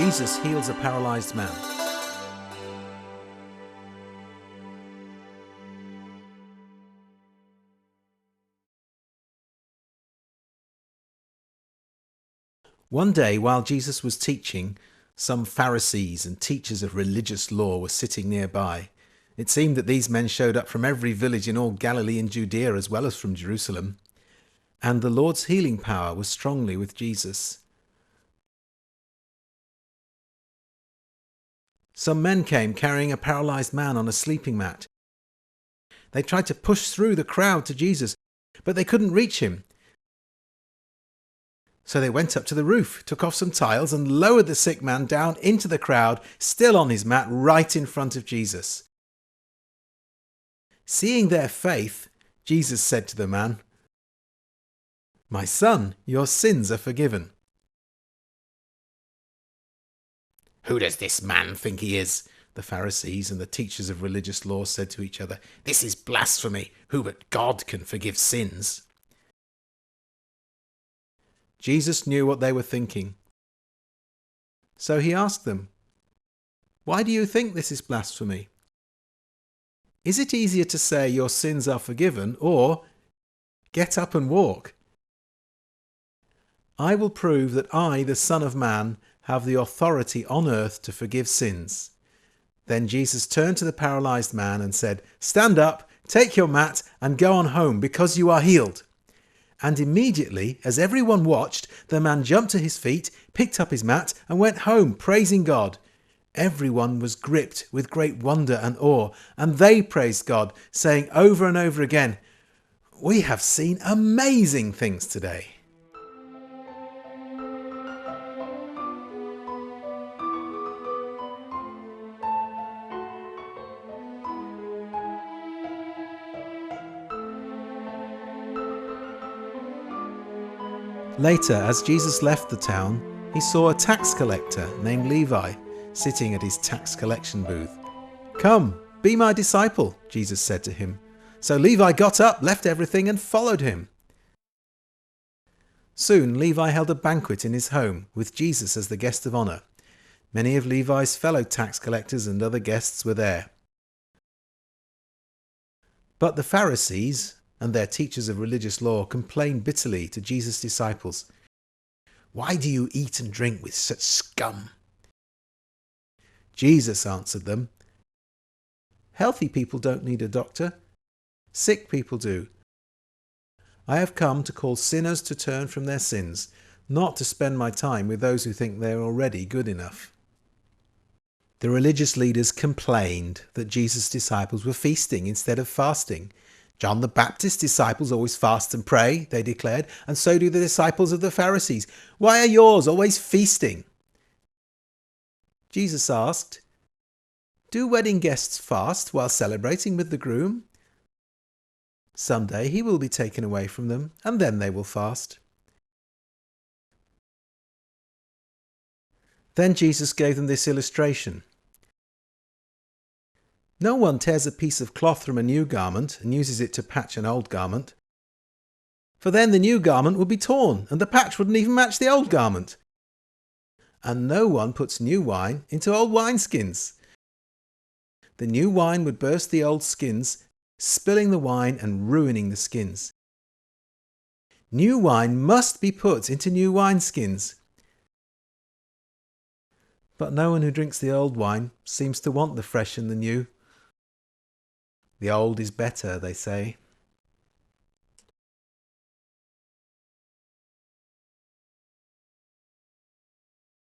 Jesus heals a paralyzed man. One day, while Jesus was teaching, some Pharisees and teachers of religious law were sitting nearby. It seemed that these men showed up from every village in all Galilee and Judea, as well as from Jerusalem. And the Lord's healing power was strongly with Jesus. Some men came carrying a paralyzed man on a sleeping mat. They tried to push through the crowd to Jesus, but they couldn't reach him. So they went up to the roof, took off some tiles, and lowered the sick man down into the crowd, still on his mat, right in front of Jesus. Seeing their faith, Jesus said to the man, "My son, your sins are forgiven." "Who does this man think he is?" the Pharisees and the teachers of religious law said to each other. "This is blasphemy. Who but God can forgive sins?" Jesus knew what they were thinking. So he asked them, "Why do you think this is blasphemy? Is it easier to say your sins are forgiven or get up and walk? I will prove that I, the Son of Man, have the authority on earth to forgive sins." Then Jesus turned to the paralyzed man and said, "Stand up, take your mat and go on home, because you are healed." And immediately, as everyone watched, the man jumped to his feet, picked up his mat and went home, praising God. Everyone was gripped with great wonder and awe, and they praised God, saying over and over again, "We have seen amazing things today." Later, as Jesus left the town, he saw a tax collector named Levi sitting at his tax collection booth. "Come, be my disciple," Jesus said to him. So Levi got up, left everything, and followed him. Soon Levi held a banquet in his home, with Jesus as the guest of honor. Many of Levi's fellow tax collectors and other guests were there. But the Pharisees and their teachers of religious law complained bitterly to Jesus' disciples. "Why do you eat and drink with such scum?" Jesus answered them, "Healthy people don't need a doctor. Sick people do. I have come to call sinners to turn from their sins, not to spend my time with those who think they are already good enough." The religious leaders complained that Jesus' disciples were feasting instead of fasting. "John the Baptist's disciples always fast and pray," they declared, "and so do the disciples of the Pharisees. Why are yours always feasting?" Jesus asked, "Do wedding guests fast while celebrating with the groom? Someday he will be taken away from them, and then they will fast." Then Jesus gave them this illustration. "No one tears a piece of cloth from a new garment and uses it to patch an old garment. For then the new garment would be torn, and the patch wouldn't even match the old garment. And no one puts new wine into old wineskins. The new wine would burst the old skins, spilling the wine and ruining the skins. New wine must be put into new wineskins. But no one who drinks the old wine seems to want the fresh and the new. The old is better, they say."